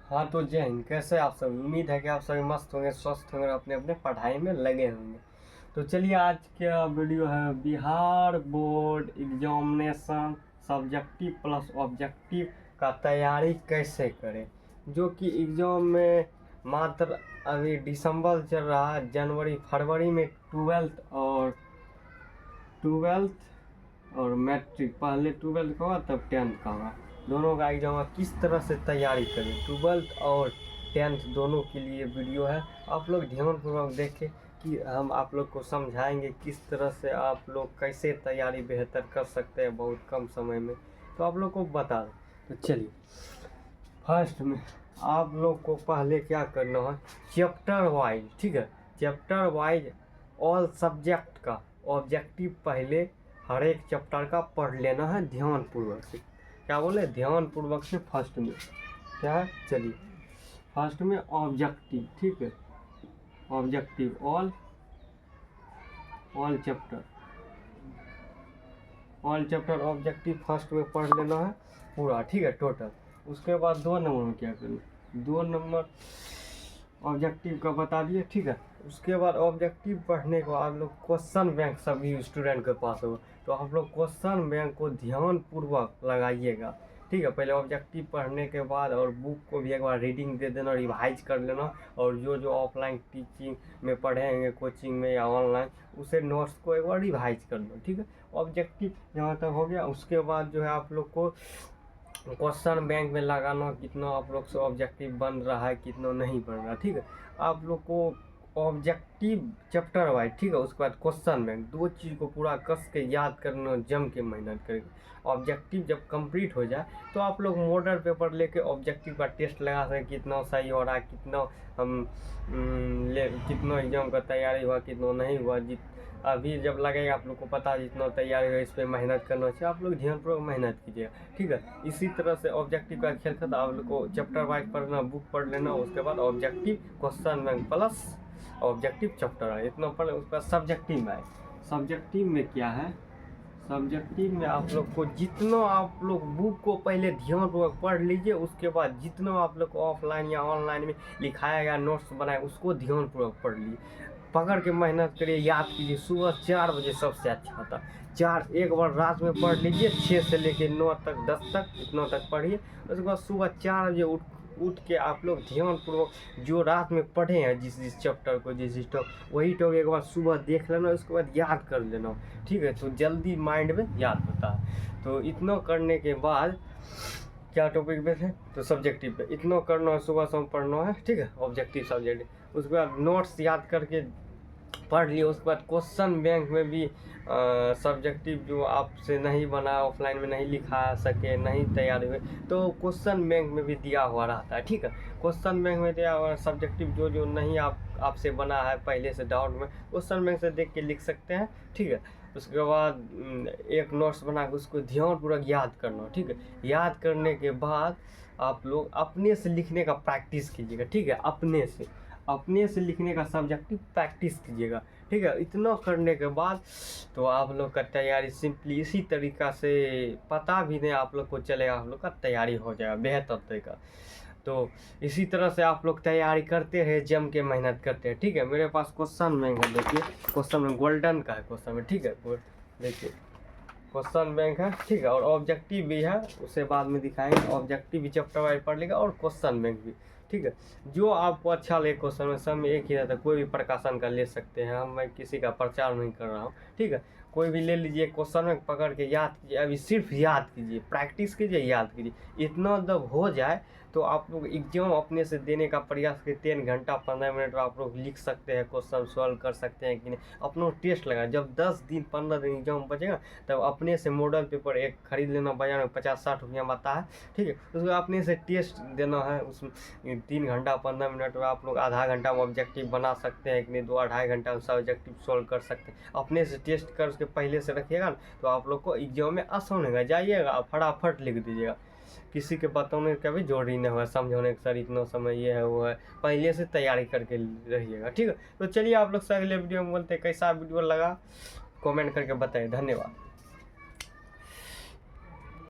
हाँ तो जय हिंद। कैसे आप सब? उम्मीद है कि आप सभी मस्त होंगे, स्वस्थ होंगे, अपने अपने पढ़ाई में लगे होंगे। तो चलिए, आज का वीडियो है Bihar board examination subjective plus objective का तैयारी कैसे करें, जो कि एग्जाम में मात्र अभी दिसंबर चल रहा है, जनवरी फरवरी में ट्वेल्थ और मैट्रिक, पहले ट्वेल्थ का होगा तब टेंथ का होगा, दोनों का एग्जाम किस तरह से तैयारी करें। ट्वेल्थ और टेंथ दोनों के लिए वीडियो है, आप लोग ध्यानपूर्वक देखें कि हम आप लोग को समझाएंगे किस तरह से आप लोग कैसे तैयारी बेहतर कर सकते हैं बहुत कम समय में। तो आप लोग को बता दें। तो चलिए, फर्स्ट में आप लोग को पहले क्या करना है, चैप्टर वाइज, ठीक है, चैप्टर वाइज ऑल सब्जेक्ट का ऑब्जेक्टिव पहले हर एक चैप्टर का पढ़ लेना है ध्यानपूर्वक से। क्या बोले? ध्यानपूर्वक से। फर्स्ट में क्या है, चलिए फर्स्ट में ऑब्जेक्टिव, ठीक है, objective all chapter objective first में पढ़ लेना है पूरा, ठीक है, टोटल। उसके बाद 2 नंबर में क्या करना, 2 नंबर ऑब्जेक्टिव का बता दिए, ठीक है। उसके बाद ऑब्जेक्टिव पढ़ने को आप लोग क्वेश्चन बैंक सभी स्टूडेंट के पास होगा, तो आप लोग क्वेश्चन बैंक को ध्यानपूर्वक लगाइएगा, ठीक है। पहले ऑब्जेक्टिव पढ़ने के बाद और बुक को भी एक बार रीडिंग दे देना, रिवाइज कर लेना, और जो जो ऑफलाइन टीचिंग में पढ़ेंगे कोचिंग में या ऑनलाइन, उसे नोट्स को एक बार रिवाइज कर लो, ठीक है। ऑब्जेक्टिव जहाँ तक हो गया, उसके बाद जो है आप लोग को क्वेश्चन बैंक में लगाना, कितना आप लोग से ऑब्जेक्टिव बन रहा है, कितना नहीं बन रहा, ठीक है। आप लोग को ऑब्जेक्टिव चैप्टर वाइज, ठीक है, उसके बाद क्वेश्चन बैंक, 2 चीज़ को पूरा कस के याद करना, जम के मेहनत करके। ऑब्जेक्टिव जब कंप्लीट हो जाए तो आप लोग मॉडल पेपर लेके ऑब्जेक्टिव का टेस्ट लगा सकें, कितना सही हो रहा है, कितना हम कितना एग्जाम का तैयारी हुआ, कितना नहीं हुआ। अभी जब लगेगा आप लोग को पता है जितना तैयारी हो, इस पर मेहनत करना चाहिए, आप लोग ध्यानपूर्वक मेहनत कीजिएगा, ठीक है। इसी तरह से ऑब्जेक्टिव का खेल था, आप लोग को चैप्टर वाइज पढ़ना, बुक पढ़ लेना, उसके बाद objective question bank plus objective chapter है, इतना पढ़। उसके बाद सब्जेक्टिव में आए, सब्जेक्टिव में क्या है, सब्जेक्टिव में आप लोग को जितना आप लोग बुक को पहले ध्यानपूर्वक पढ़ लीजिए, उसके बाद जितना आप लोग को ऑफलाइन या ऑनलाइन में लिखाया गया नोट्स बनाए, उसको ध्यानपूर्वक पढ़ लीजिए, पकड़ के मेहनत करिए, याद कीजिए। सुबह 4 बजे सबसे अच्छा था, एक बार रात में पढ़ लीजिए, 6 से लेकर 9 तक, 10 तक, इतना तक पढ़िए। उसके बाद सुबह 4 बजे उठ के आप लोग ध्यानपूर्वक जो रात में पढ़े हैं, जिस चैप्टर को, जिस टॉपिक, वही टॉपिक एक बार सुबह देख लेना, उसके बाद याद कर लेना, ठीक है, तो जल्दी माइंड में याद होता है। तो इतना करने के बाद क्या टॉपिक पे थे, तो सब्जेक्टिव पे इतना करना है, सुबह शाम पढ़ना है, ठीक है, ऑब्जेक्टिव सब्जेक्ट। उसके बाद नोट्स याद करके पढ़ लिए। उसके बाद क्वेश्चन बैंक में भी सब्जेक्टिव जो आपसे नहीं बना, ऑफलाइन में नहीं लिखा सके, नहीं तैयारी हुए, तो क्वेश्चन बैंक में भी दिया हुआ रहता है, ठीक है। क्वेश्चन बैंक में दिया हुआ सब्जेक्टिव जो जो नहीं आपसे बना है पहले से डाउट में, क्वेश्चन बैंक से देख के लिख सकते हैं, ठीक है। उसके बाद एक नोट्स बना के उसको ध्यानपूर्वक याद करना, ठीक है। याद करने के बाद आप लोग अपने से लिखने का प्रैक्टिस कीजिएगा, ठीक है, अपने से लिखने का सब्जेक्टिव प्रैक्टिस कीजिएगा, ठीक है। इतना करने के बाद तो आप लोग का तैयारी सिंपली इसी तरीक़ा से, पता भी नहीं आप लोग को चलेगा, आप लोग का तैयारी हो जाएगा बेहतर तरीका। तो इसी तरह से आप लोग तैयारी करते रहे, जम के मेहनत करते हैं, ठीक है। मेरे पास क्वेश्चन बैंक है, देखिए क्वेश्चन बैंक गोल्डन का है, क्वेश्चन बैंक, ठीक है, देखिए क्वेश्चन बैंक है, ठीक है। और ऑब्जेक्टिव भी है, उसे बाद में दिखाएंगे। ऑब्जेक्टिव भी चैप्टर वाइज पढ़ लेगा, और क्वेश्चन बैंक भी, ठीक है। जो आपको अच्छा लगे, क्वेश्चन में सब में एक ही रहता है, कोई भी प्रकाशन का ले सकते हैं, मैं किसी का प्रचार नहीं कर रहा हूँ, ठीक है। कोई भी ले लीजिए, क्वेश्चन में पकड़ के याद कीजिए, अभी सिर्फ याद कीजिए, प्रैक्टिस कीजिए, याद कीजिए। इतना जब हो जाए तो आप लोग एग्जाम अपने से देने का प्रयास करें। 3 घंटा 15 मिनट में आप लोग लिख सकते हैं, क्वेश्चन सॉल्व कर सकते हैं कि नहीं, अपना टेस्ट लगा। जब 10 दिन 15 दिन एग्जाम बचेगा, तब अपने से मॉडल पेपर एक खरीद लेना, बाजार में 50-60 रुपया में आता है, ठीक है। उसको अपने से टेस्ट देना है, उसमें 3 घंटा 15 मिनट में आप लोग आधा घंटा में ऑब्जेक्टिव बना सकते हैं कि नहीं, 2-2.5 घंटा में सब्जेक्टिव सॉल्व कर सकते हैं। अपने से टेस्ट करके पहले से रखिएगा ना, तो आप लोग को एग्जाम में आसान होगा। जाइएगा फटाफट लिख दीजिएगा, किसी के बताने का भी जरूरी नहीं होगा, समझाने के सर इतना समय ये है वो है, पहले से तैयारी करके रहिएगा, ठीक है। तो चलिए, आप लोग से अगले वीडियो में बोलते हैं, कैसा वीडियो लगा कमेंट करके बताइए। धन्यवाद।